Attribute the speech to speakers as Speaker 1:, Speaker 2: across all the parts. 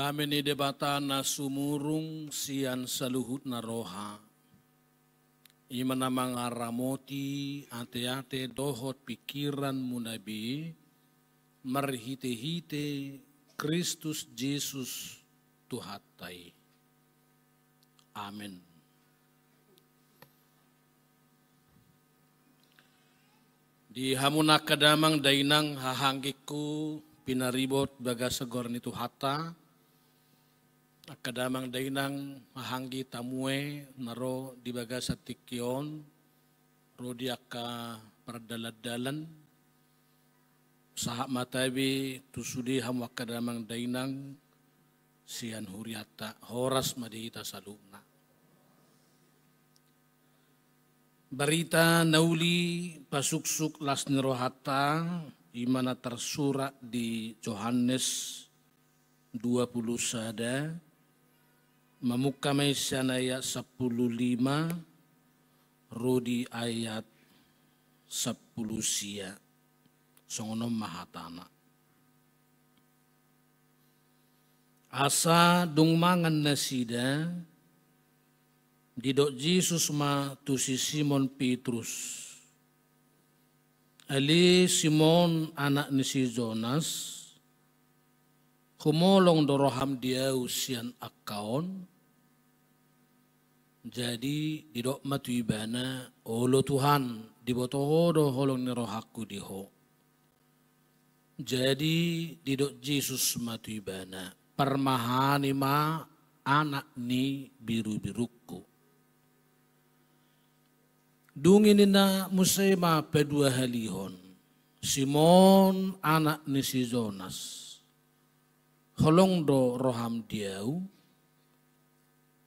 Speaker 1: Kami ni debata na sumurung sian saluhut na roha. Imana mga ramoti ate-ate dohot pikiran munabi marhite-hite Kristus Jesus Tuhatay. Amen. Di hamuna kadamang dainang hahanggiku pinaribot baga sagor ni Tuhata. Kadamang dainang hahanggi tamue naro di baga sa tikyon ro di aka pardaladalan sahak matabi tusudi hamwa kadamang dainang sian huriata horas madihita saluna. Berita nauli pasuksuk las nirohata imana tersurat di Yohanes 20 sada memukamai sana ayat 15 rodi ayat 10 sia songonom mahatana. Asa dung mangan nasida didok Jesus ma tu si Simon Petrus. Ali Simon anak ni si Jonas. Humolong doroham dia usian akaon. Jadi didok matuibana olo Tuhan dibotohodo holong ni rohaku diho. Jadi didok Jesus matuibana permahani ma anak ni biru-biruku. Dungin na musema pedua halihon. Simon anak ni si Jonas. Holong do roham diau.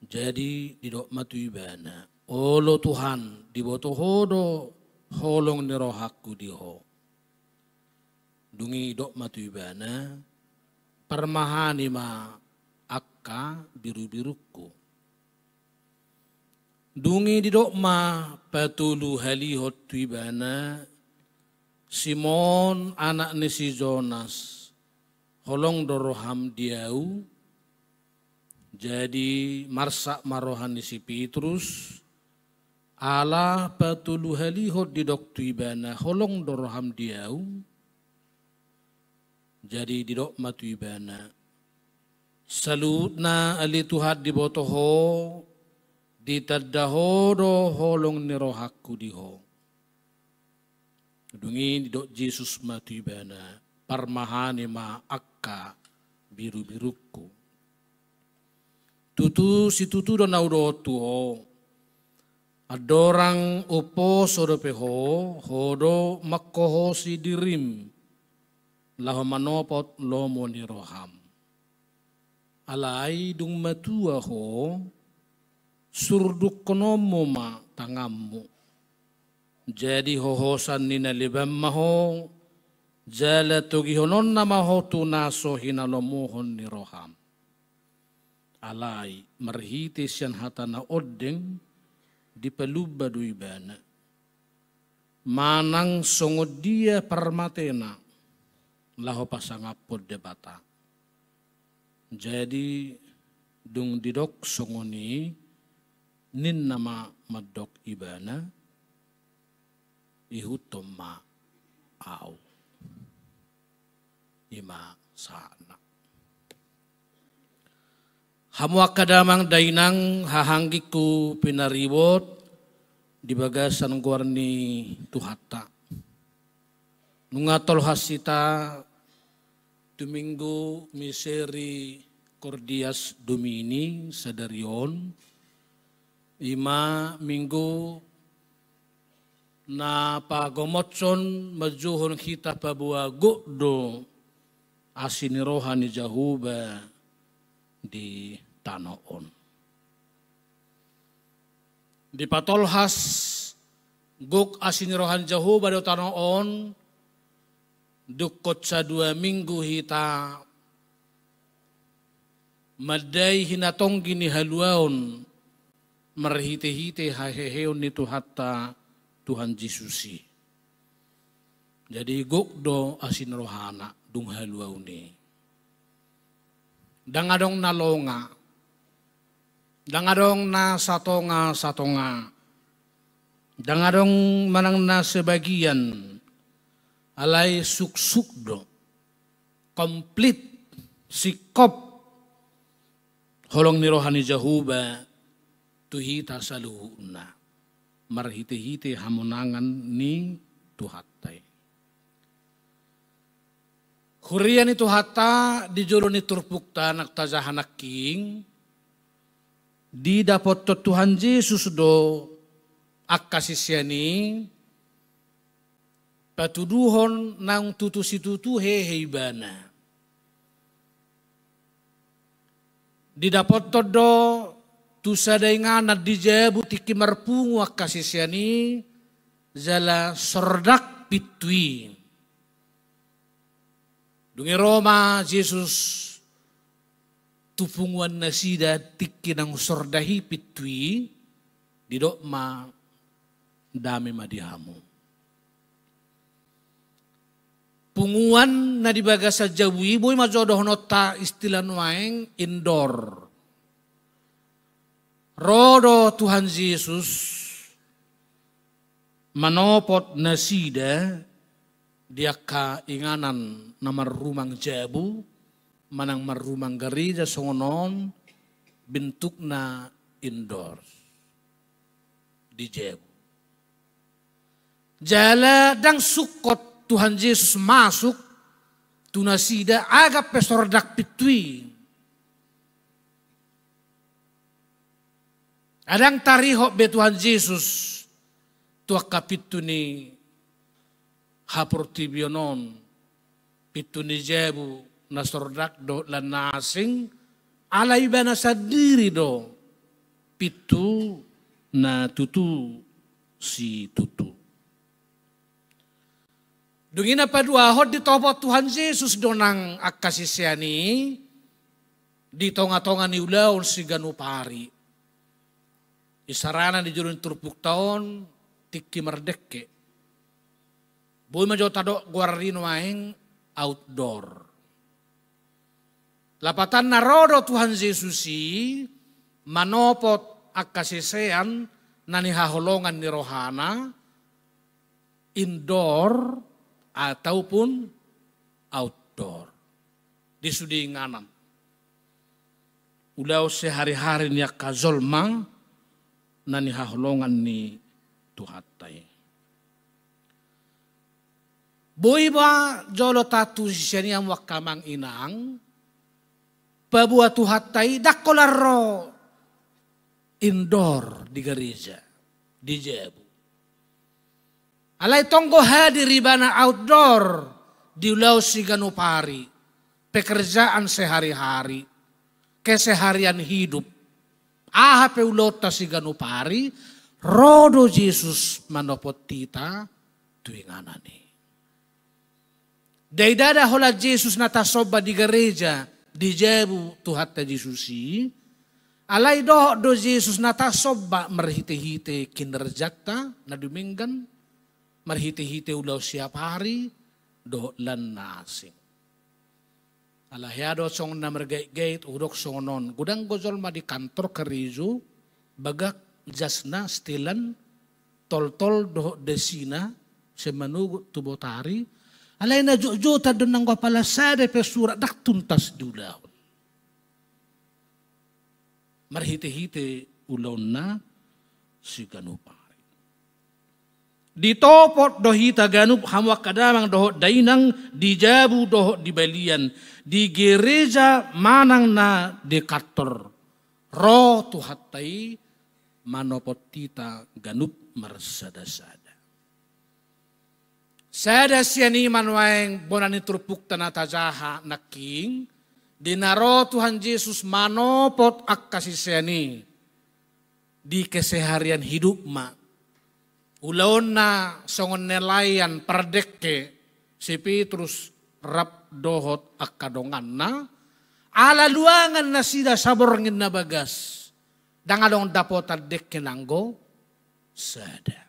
Speaker 1: Jadi didok matuibana. Olo Tuhan dibotohodo holong ni rohaku diho. Dungi dok matuibana. Permahani ma akka biru-biruku. Dungi didok ma patulu halihot tuibana Simon anak ni si Jonas holong doroham diau jadi marsak marohan ni si Petrus ala patulu halihot didok tuibana holong doroham diau jadi didok matuibana salutna ali Tuhan dibotoho ditadahodo holong ni rohaku diho. Dungi didok Jesus matuibana parmahani ma akka biru-biruku. Tutu si tutu do naudo tuho. Adorang upo sodopeho hodo makkoho si dirim. Laho manopot lomo ni roham. Alai dung matua ho. Surduk konomo ma tangammu. Jadi hohosan nina libam maho. Jala togihonon na maho tunaso hinalomohon ni roham. Alai marhiti siyan hatana odeng di peluba duibana. Manang songod dia parmatena. Laho pasangapod debata. Jadi dung didok songoni. Nin nama madok ibana ihutom ma au ima sana. Hamwa kadamang dainang hahanggiku pinaribot di bagasan guarni Tuhata. Nungatol hasita Domingo Miseri Cordias Domini Sadarion. 5 minggu na pagomotson majuhon kita pabua gukdo asinirohan ni Jahuba di Tanoon. Di patolhas guk asinirohan Jahuba di Tanoon dukot sa 2 minggu hita maday hinatong gini haluaon marhite-hite haheheon ni Tuhata Tuhan Yesusi. Jadi gokdo asin rohana dung haluaw ni. dangadong nalonga, dangadong na satonga, dangadong manang na sebagian, alay suksukdo, complete, sikop, holong ni rohani Jehovah, tuhita sa luhuna, marhite-hite hamunangan ni tuhatay. Hurian itu hata di jolo ni turpukta nagtajahanak king di dapat Tuhan Yesus do akasisyani patuduhon nang tutu heheibana. Di dapat do tusadaingan na di jabu tiki marpungu akasisyani jala sordak pitui. Dungi Roma, Jesus tupunguan na sida tiki ng sordahi pitui, didok ma dami madihamu. Punguan na dibaga sa jawi, boy majodoh nota istilah nuaeng indoor. Rodo Tuhan Yesus manopot na sida, dia kainganan na marumang jabu, manang marumang gereja songonon, bentuk na indoor di jabu. Jala dang sukot Tuhan Yesus masuk, tunasida agak pesordak pitui. Adang tarihok be Tuhan Yesus, tuak kapitu ni hapurtibionon, pitu ni jabu na sordak do lan nasing, alay ba na sa diri do, pitu na tutu si tutu. Dungin na paduahod di topo Tuhan Yesus do nang akasisyani, di tonga-tonga ni ulaw si ganupari. Isarana di jurun turpuk taon, tiki merdeke. Boy majo tado guarino maeng outdoor. Lapatan narodo Tuhan Yesusi manopot akasisean nani haholongan ni rohana indoor ataupun outdoor. Di sudinganan. Ulau sehari-hari niya kazolma nani haholongan ni tuhatay. Boy ba jolo tatu siya niyang wakamang inang, pabuat tuhatay dakolaro indoor di gereja, di jabu. Alay tonggo hadir ibana outdoor di ulau si ganupari, pekerjaan sehari-hari, keseharian hidup. Aha peulota si ganupari, rodo Yesus manopot tita tuinganani. Daidada hola Yesus natasoba di gereja, di jabu tuhatta Yesusi, alay do Yesus natasoba marhite-hite kinerjakta na duminggan, marhite-hite ulaw siap hari, do lan na asing. Alahyado song na margait urok songonon. Gudang gozol ma di kantor karizu, bagak jasna stilan, tol-tol do desina, semanugot tubotari. Alay na jujota doon nang wapalasada pe surat dak tuntas dulaw. Marhite-hite ulaw na si ganupari. Ditopot dohita ganup hamwak kadamang dohot dainang dijabu dohot di balian. Di gereja manang na dekator. Ro tuhatay manopot tita ganup marsada-sada. Sada siya ni manwaeng bonani turpuk tanatajaha na king. Dinaro Tuhan Yesus manopot akasisiyani. Di keseharian hidup ma. Ulaon na songon nelayan perdeke si Petrus rap dohot akadongan na alaluangan na sida saborngin na bagas dangadong dapotan dek kinanggo sada.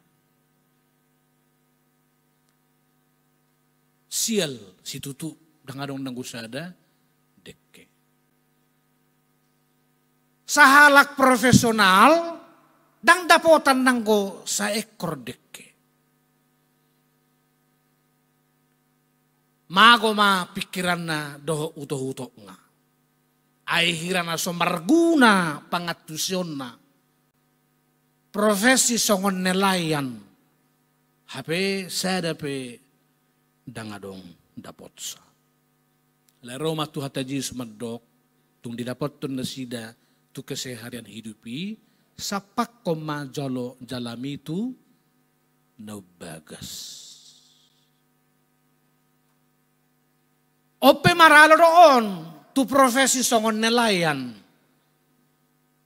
Speaker 1: Sial si tutu dangadong nanggo sada dekke. sahalak profesional, dang dapotan nanggo sa ekor deke. Mago ma pikiran na doho uto-uto nga. Ay hiran na somarguna pangatusyon na. Profesi songon nelayan. Hape sada pe dangadong dapot sa. Laro matu hataji sumadok. Tung didapat tun na sida tu keseharian hidupi. Sapak koma jalo jalami tu naubagas. Ope maralo doon, tu profesi songon nelayan.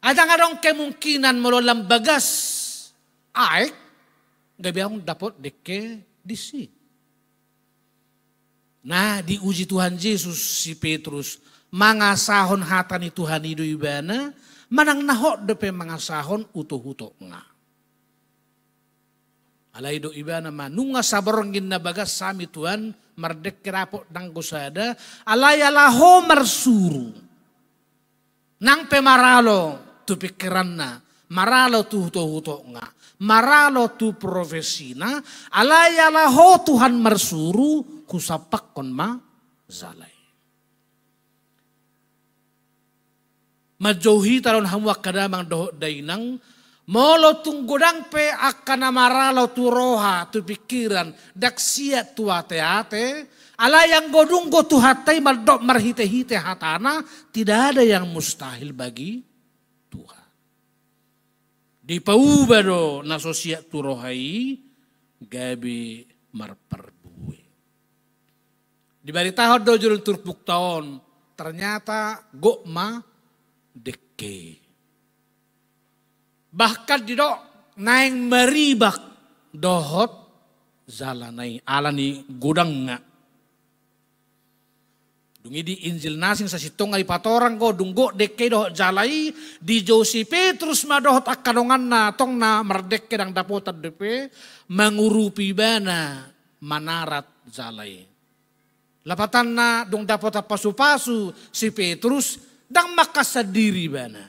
Speaker 1: Ada nga dong kemungkinan mololang bagas. Ay, gabi akong dapat deke disi. Nah, diuji Tuhan Yesus si Petrus. Mangasahon hata ni Tuhan itu ibana. Manang nahok depe mangasahon utuh-utuh nga. Alay do ibana manunga sabarongin na bagas sami Tuhan. Mardek kirapot nang kusada, alayala ho marsuru. Nang pemaralo tu pikiran na, maralo tu huto-huto nga, maralo tu profesi na, alayala ho Tuhan marsuru, kusapak kon ma zalay. Majauhi talon hamwak kadamang doho dainang, molo tunggudang pe akan maralo tu roha tu pikiran dak siat tu ate-ate alayang godunggo tu hatai maldok marhite-hite hatana tidak ada yang mustahil bagi Tuhan. Di paubado na sosiat tu rohai gabi marperbue. Di bari tahun do jurul turpuk tahun ternyata gokma deke. Bahkan di dok naing meribak dohot zalanai alani gudang nga. Dungi di Injil nasing sa sitong ay patorang go dunggo deke dohot jalai di Josi Petrus madohot akadongan na tong na mardeke dang dapotan depe mangurupi bana manarat jalai. Lapatan na dong dapot pasu-pasu si Petrus dang makasadiri bana.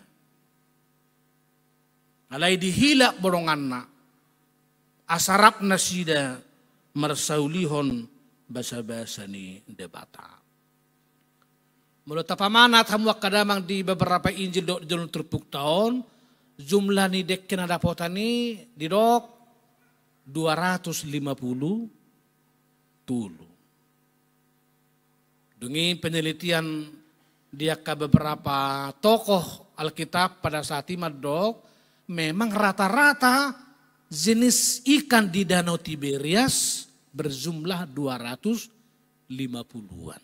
Speaker 1: Alay dihila borongan na, asarap na sida marsaulihon basa-basa ni debata. Mula tapamanat hamwak kadamang di beberapa Injil do jalur terpuk tahun, jumlah ni dek kinadapotan ni di dok 250 tulu. Dungi penelitian dia ke beberapa tokoh Alkitab pada saat ini dok, memang rata-rata jenis ikan di Danau Tiberias berjumlah 250-an.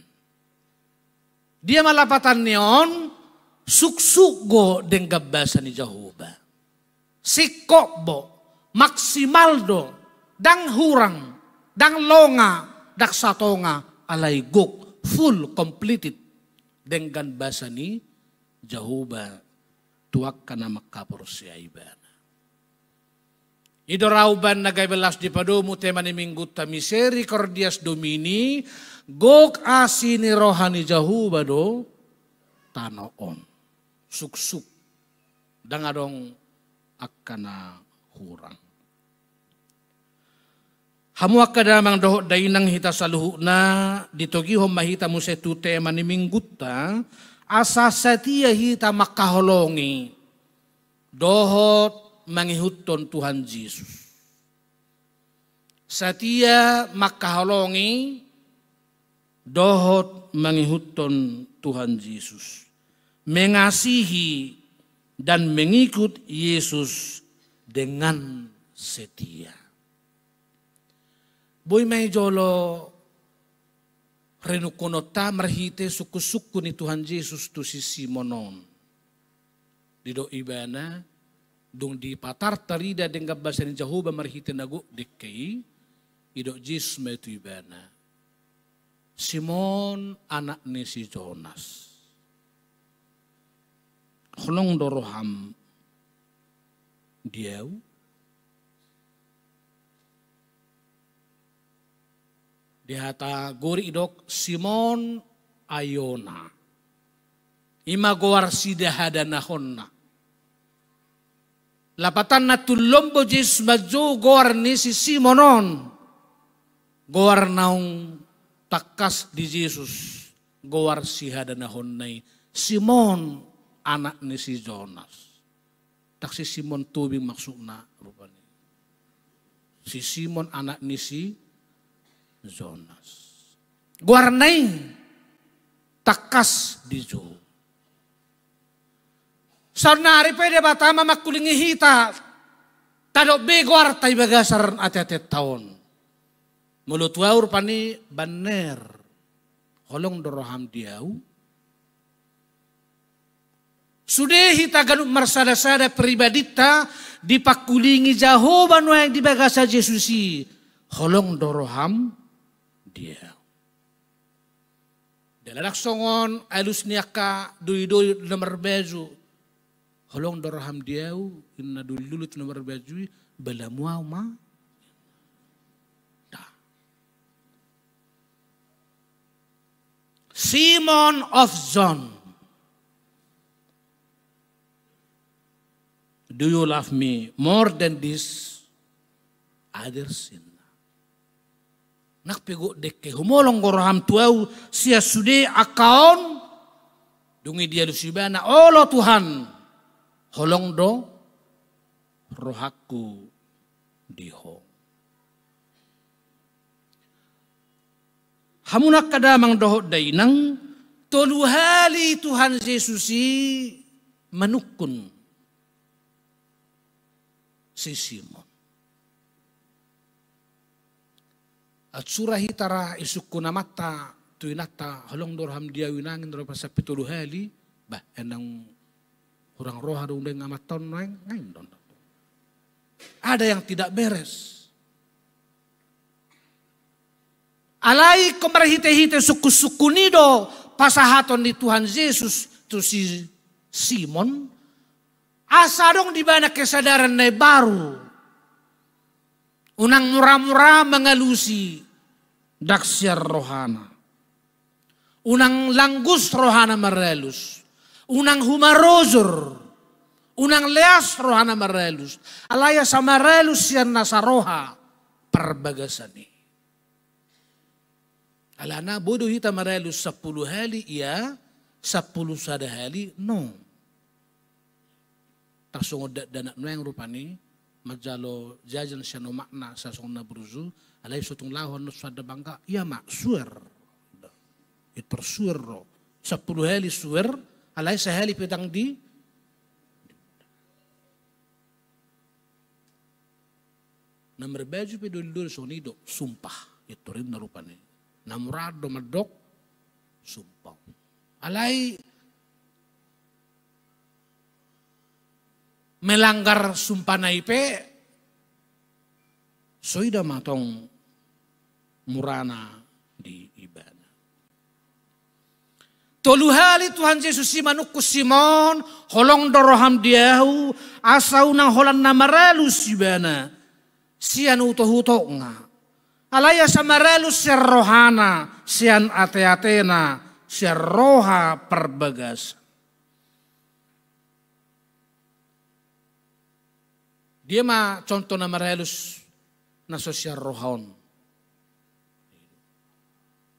Speaker 1: Dia malapatan neon suksuk go dengan bahasa ni Jehovah. Sikok bo, maksimal do, dang hurang, dang longa, dak satonga, alay gok, full completed dengan bahasa ni Jehovah. Tuak kana makapor si aibana. Ido rauban nagaybelas di padomu tema ni minggu ta misericordias domini gok asini rohani Jehovah do tanoon suksuk dangadong akana hurang. Hamu akadamang doho dainang hita saluhu na ditogihom mahita mo sa tu tema ni minggu ta asa setia hita makaholongi dohot mangihuton Tuhan Yesus. Setia makaholongi dohot mangihuton Tuhan Yesus. Mengasihi dan mengikut Yesus dengan setia. Boy may jolo renukonota marhite suku-suku ni Tuhan Yesus tu si Simonon. Dido ibana, dong di patar tarida dengan bahasa ni Jehovah marhite nago dekei, ido Yesus metu ibana. Simon anak ni si Jonas. Holong doroham diau. Dihata gori idok Simon Ayona. Ima goar sidahadanahonna. Lapatan na tulombo Jesus madyo gowar ni si Simonon. Gowar naong takas di Jesus. Gowar siya danahon na Simon anak ni si Jonas. Tak si Simon tubing maksud na. Si Simon anak ni si Jonas. Gowar na takas di Jo. Sarnari pwede ba tama makulingi hita. Tadok begwar tayo bagasaran ati-ati taon. Mulutwaur pani banner. Holong doroham diaw. Sudah hita ganun marsada-sada pribadita. Dipakulingi Jehovah no yang dibagasa Jesusi. Holong doroham diaw. Daladak songon alus niaka dui-dui nomor beju. Holong doraham diau inna dulu tu nomor baju balamuau ma. Simon of John. Do you love me more than this other sin? Nakpego deke humolong goraham tuau sia sude akaun dungi dia lusibana olo Tuhan. Holong do rohaku diho. Hamunak kadamang dohot dainang toluhali Tuhan Yesusi manukun si Simon. At surahitara isukuna mata tuinata holong dorham dia winangin doro pasapi toluhali bah enang orang roha dong dengan amaton ngain don. Ada yang tidak beres. Alai kemerhite-hite suku-suku nido pasahaton di Tuhan Yesus tu si Simon. Asa dong di mana kesadaran na baru. Unang murah-murah mengalusi daksiar rohana. Unang langgus rohana merelus. Unang humarozur, unang leas rohana marelus, alaya sama relus yang nasaroha perbagasani. Alana bodoh hita marelus 10 hali iya, 10 sada hali no. Tak sungod danak noeng rupani, majalo jajan siya no makna sa sungna bruzu, alay sutong lahon no sada bangka, iya mak suer, ito suer ro, 10 hali suer. Alay sahali pedang di nomor baju pedul sonido sumpah itu rin narupane namurado madok sumpah alay melanggar sumpah naipe soida matong murana di ibadah. Toluhali Tuhan Yesus si manukku Simon, holong doroham diahu, asau nang holan namarelus ibana, sian utoh-utoh nga. Alaya samarelus siar rohana, sian ate-atena, siar roha perbagas. Dia mah contoh namarelus na sosial rohaon.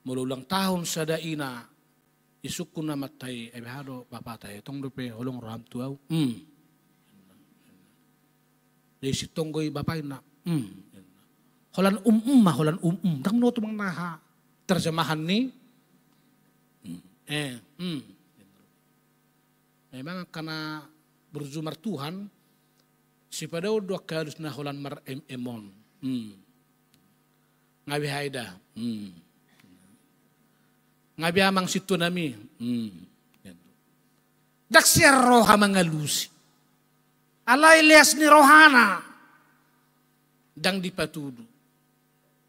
Speaker 1: Mululang tahun sadaina, isuk ko na matay, ay bahado, papatay, itong rupe, holong roham tuaw, Di sitonggoy bapay na, holan holan dang no tumang naha, terjemahan ni, memang kana berzumar Tuhan, si pada dua kalus na holan mar emon, ngawi haida, ngabi amang situ nami. Daksiar roha mangalusi. Alay lias ni rohana. Dang dipatudu.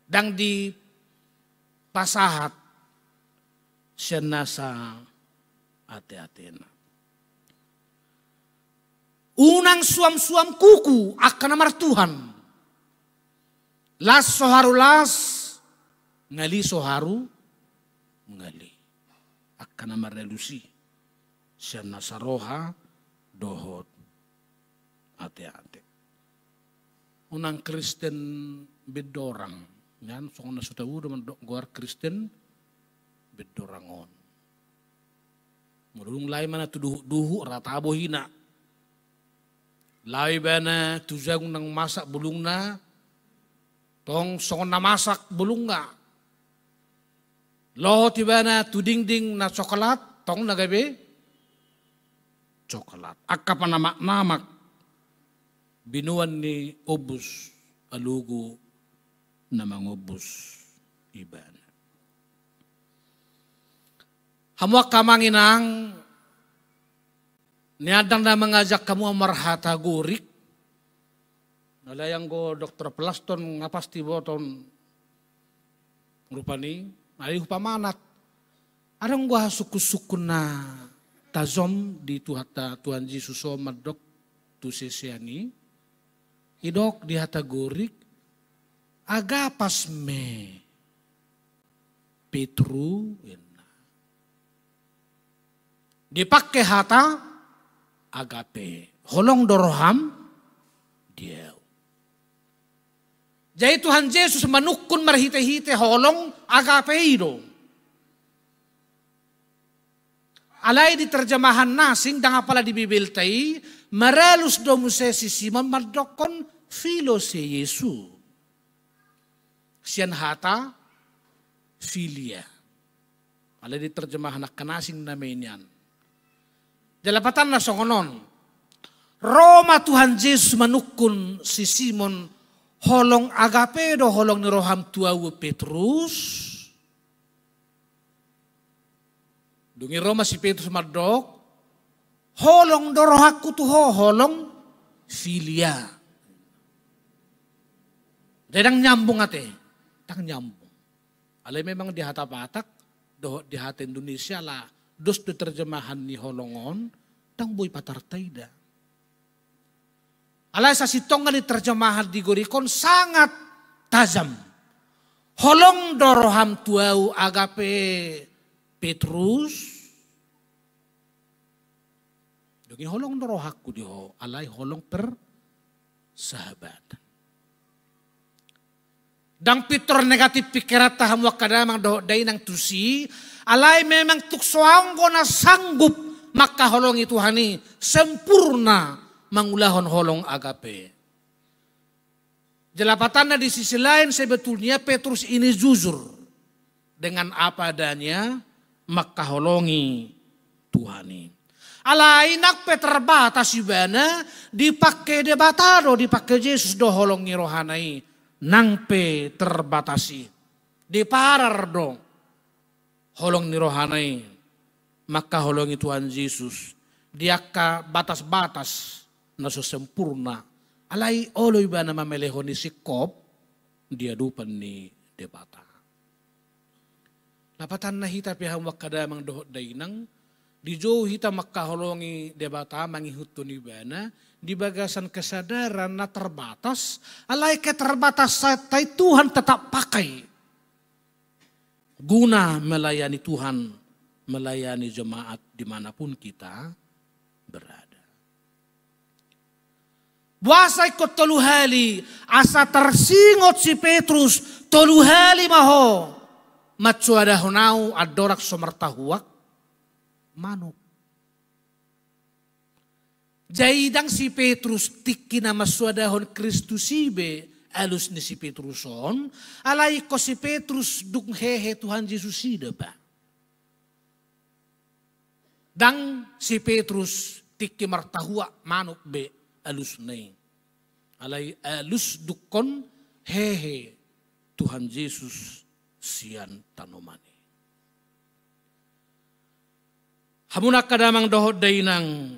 Speaker 1: Dang di pasahat. Siya nasa ate-atena. Unang suam-suam kuku akan namar Tuhan. Las soharu las. Ngali soharu. Ngali akan nama relusi siya nasaroha dohot hati-hati. Unang Kristen bedorang. Yan, so na sudah udah guar Kristen bedorangon. Mulung lai mana tu duhu ratabo hina. Lai bana tu jagung nang masak bulung na. Tong songon na masak bulung nga. Loho tibana tu ding na coklat. Tong na gabe coklat. Akka pa namak binuan ni obus alugo na mangobus iban. Hamuak kamanginang niadang na mengajak kamu marhata gurik. Nalayang go Dr. Plaston nga pasti boton rupani ayuh pamanat. Arang gua suku-suku na tazom di Tuhan Yesus o madok tu sesiani. Idok di hata gurik agapas me Petru dipakai hata agape holong doroham dia. Jadi Tuhan Yesus manukun marhite-hite holong agape itu. Alay di terjemahan nasing dang apala di Bibil tay maralus domuse si Simon mardokon filos si Yesu. Sian hata filia. Alay di terjemahan kanasing namanya. Jalapatan na songonon. Roma Tuhan Yesus manukun si Simon holong agape do holong ni roham tuawu Petrus. Dungi Roma si Petrus mardok, holong dorohaku tuho, holong filia. Dedang nyambung ate, tang nyambung. Alay memang di hata Batak, di hata Indonesia lah, dos do terjemahan ni holongon, tang boy patartay da. Alay sa sitong nga di terjemahan di Gorikon sangat tajam. Holong doroham tuau agape Petrus, dogi holong dorohaku diho, alay holong sahabat. Dang pitor negatif pikiran taham wakadamang doh day nang tusi, alay memang tuksoanggo na sanggup maka holong itu hani sempurna mangulahon holong agape. Jelapatannya di sisi lain sebetulnya Petrus ini jujur dengan apa adanya. Maka holongi Tuhani. Alainak terbatas ibana dipakai debatado dipakai Yesus do holongi rohanai nang pe terbatasi diparar do holong ni rohanai maka holongi Tuhan Yesus diaka batas-batas naso sempurna alai olo ibana mamelehoni sikop dia dupan ni debata. Napatan na hita pihang wakadamang dohot dainang, di jo hita makaholongi debata mangihutun ibana, di bagasan kesadaran na terbatas, alay keterbatas tay Tuhan tetap pakai. Guna melayani Tuhan, melayani jemaat dimanapun kita berada. Buasay ko toluhali, asa tersingot si Petrus, toluhali maho. Matsuada honau adorak somertahuak manuk. Jaidang si Petrus tiki nama suadahon Kristusibe alus ni si Petruson alai ko si Petrus dung hehe Tuhan Yesus ida ba. Dang si Petrus tiki martahuak manuk be alus nei. Alai alus dukon hehe Tuhan Yesus sian tanomani. Hamuna kadamang dohot dainang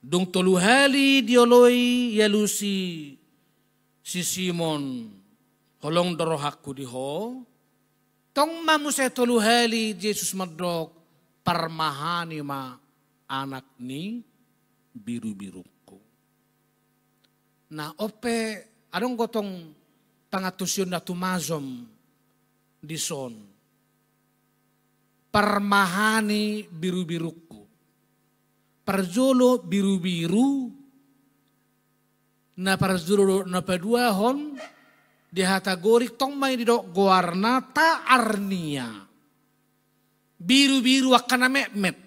Speaker 1: dung toluhali dioloi yalusi si Simon holong dorohaku diho tong mamuse toluhali Yesus madok parmahani ma anak ni biru-biruku. Na ope adong gotong tangatusyon na tumazom di son parmahani biru-biruku. Parjolo biru-biru na parzuro na paduahon di hatagorik tong may didok goarna ta arnia. Biru-biru akan na met.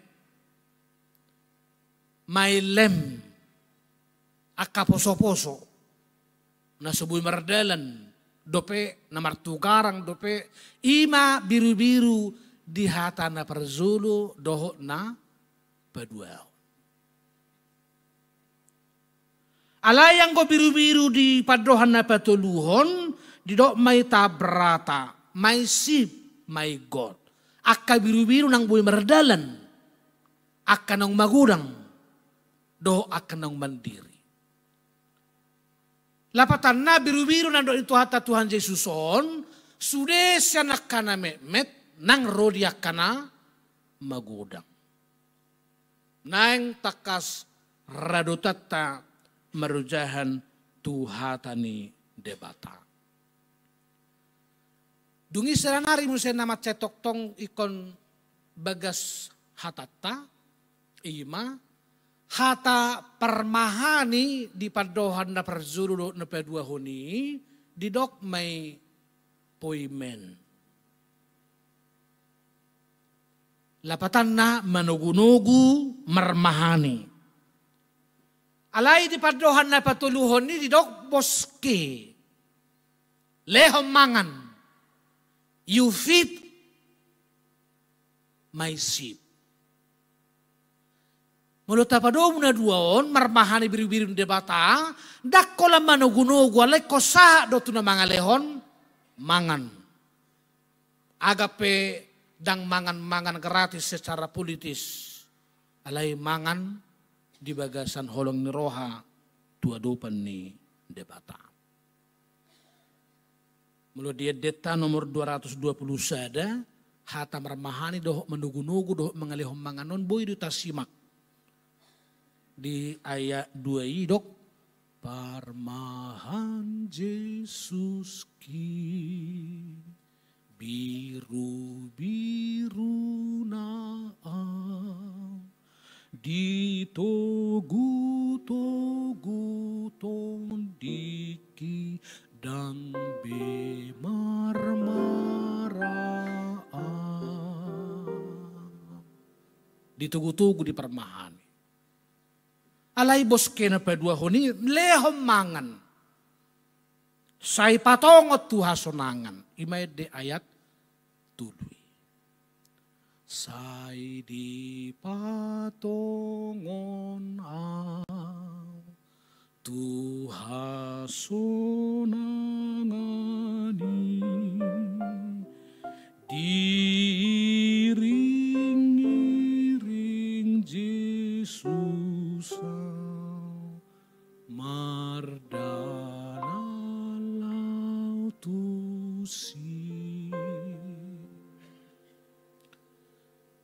Speaker 1: May lem aka poso-poso na subuy mardalan dope na martugarang dope ima biru-biru di hata na parzulo doho na paduahon. Alayang ko biru-biru di padohan na patuluhon, di do may tabrata, may sip, may God. Akka biru-biru nang buhay mardalan, akka nang magurang, do akka nang mandiri. Lapatan na biru-biru nang do ito hata Tuhan Yesuson, sude siya nakana met, nang rodi akka na magudang. Nang takas radotata, merujahan tuhatani debata. Dungi seranari musen nama cetok tong ikon bagas hatata, ima, hata permahani di padohan na perzuru na pedua honi, didok may poimen. Lapatan na manugunugu marmahani. Alay di padohan na patuluhon ni didok boske. Lehom mangan. You feed my sheep. Mulut apado muna duaon marmahani biru-biru debata. Dakko la manugunugu alay kosa do tu na mga lehon mangan. Agape dang mangan-mangan gratis secara politis. Alay mangan di bagasan holong ni roha tuadupan ni debata. Mula dia deta nomor 220 sada, hata marmahani doh menugu-nugu doh mengalihom manganon boy duta simak. Di ayat 2 idok, parmahan Yesus ki biru-biru na di togu-togu tondiki dan bemarmaraan. Di togu-togu di permahani. Alay boske na padua honi lehom mangan. Say patongot tuha sonangan. Imay de ayat tuluy. Say di patongon ang tuha sonangani diiring-iring Jesus mardalalau tusi.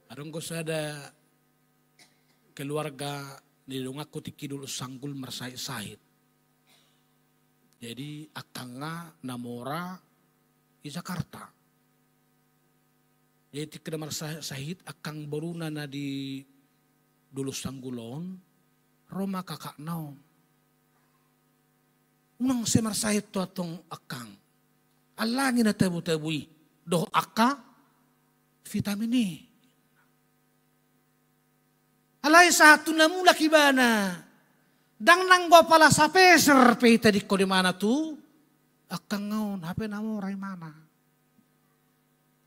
Speaker 1: Arong ko sada keluarga nilungak ko tikidul sanggul mersahit-sahit. Jadi akang nga namora di Jakarta. Jadi tikida mersahit akang boruna na di dulu sanggulon Roma kakak naon. Unang si mersahit to atong akang. Alangin na tabu-tabui. Doh aka vitamin E. Alay satu na mula kibana. Dang nanggo pala sa peser pe tadi ko di mana tu. Akang ngaon hape namo ray mana.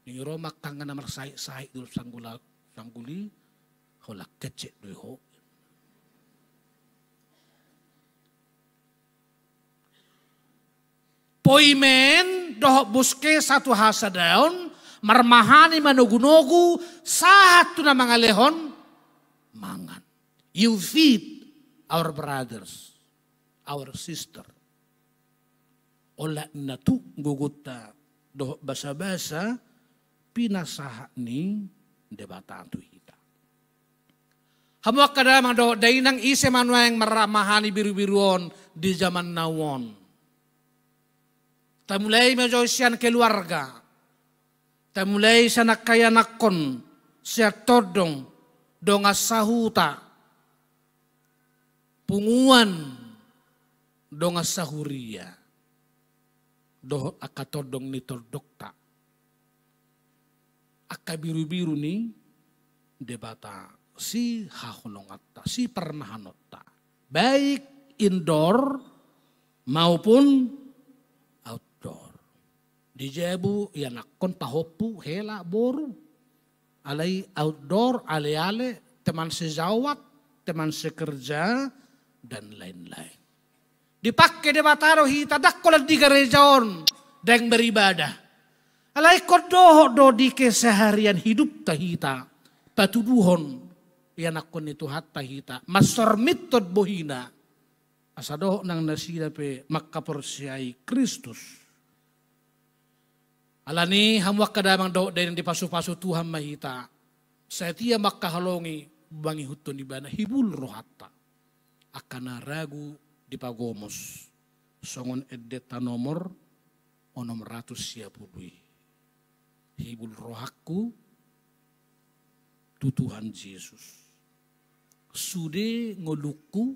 Speaker 1: Ni Roma kang na marsahit dulu sangguli holak kecek do ho. Poimen doh buske satu hasa daun marmahani manugu-nugu satu na mga lehon mangan. You feed our brothers, our sister. Ola na tu guguta doh basa-basa pinasaha ni debata tu kita. Hamuak kada mang doh dainang ise manwa yang maramahani biru-biruon di zaman nawon. Tamulay medyo siya keluarga. Tamulay siya nakayanakon siya todong donga sahuta punguan donga sahuria. Doh akatodong ni tordokta. Aka biru-biru ni debata si hahunongatta, si permahanotta. Baik indoor maupun outdoor. Di Jebu yanakon pahopu hela boru. Alai outdoor, ale-ale, teman sejawat, teman sekerja, dan lain-lain. Dipakai di bataro hita dakkolan di gerejaon deng beribadah. Alai kodoh do di keseharian hidup tahita patuduhon yanakon itu hatta hita masor mitod bohina asadoh nang nasida pe makaporsiai Kristus. Alani hamwak kadamang do den di pasu-pasu Tuhan mahita. Setia makahalongi bangi hutun di bana hibul rohatta. Akana ragu di pagomos. Songon edeta nomor onom ratus siapului. Hibul rohakku tu Tuhan Yesus. Sude ngoluku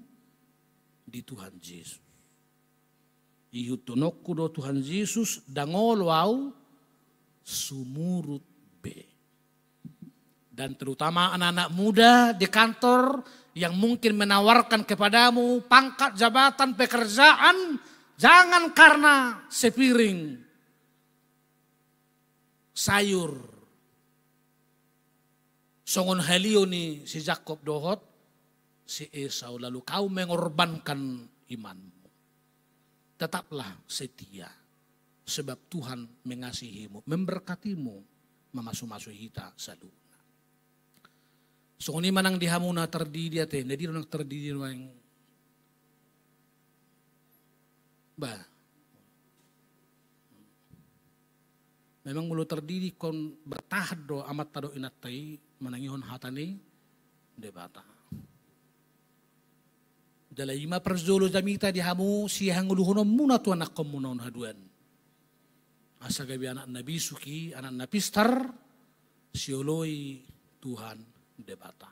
Speaker 1: di Tuhan Yesus. Ihutunokku do Tuhan Yesus dangol wau sumurut B. Dan terutama anak-anak muda di kantor yang mungkin menawarkan kepadamu pangkat, jabatan, pekerjaan, jangan karena sepiring sayur. Songon halio ni si Jakob dohot, si Esau lalu kau mengorbankan imanmu. Tetaplah setia. Sebab Tuhan mengasihimu, memberkatimu, memasu-masu hita selalu. So ini manang dihamuna terdiri ate, jadi orang terdiri yang bah. Memang mulu terdiri kon bertahad do amat tado inatai menangihon hatani debata. Jalai ima perzolo jamita dihamu siang uluhono muna tu anak komunon haduan. Asa gabi anak Nabi Suki, anak Nabi Star, sioloi Tuhan debata.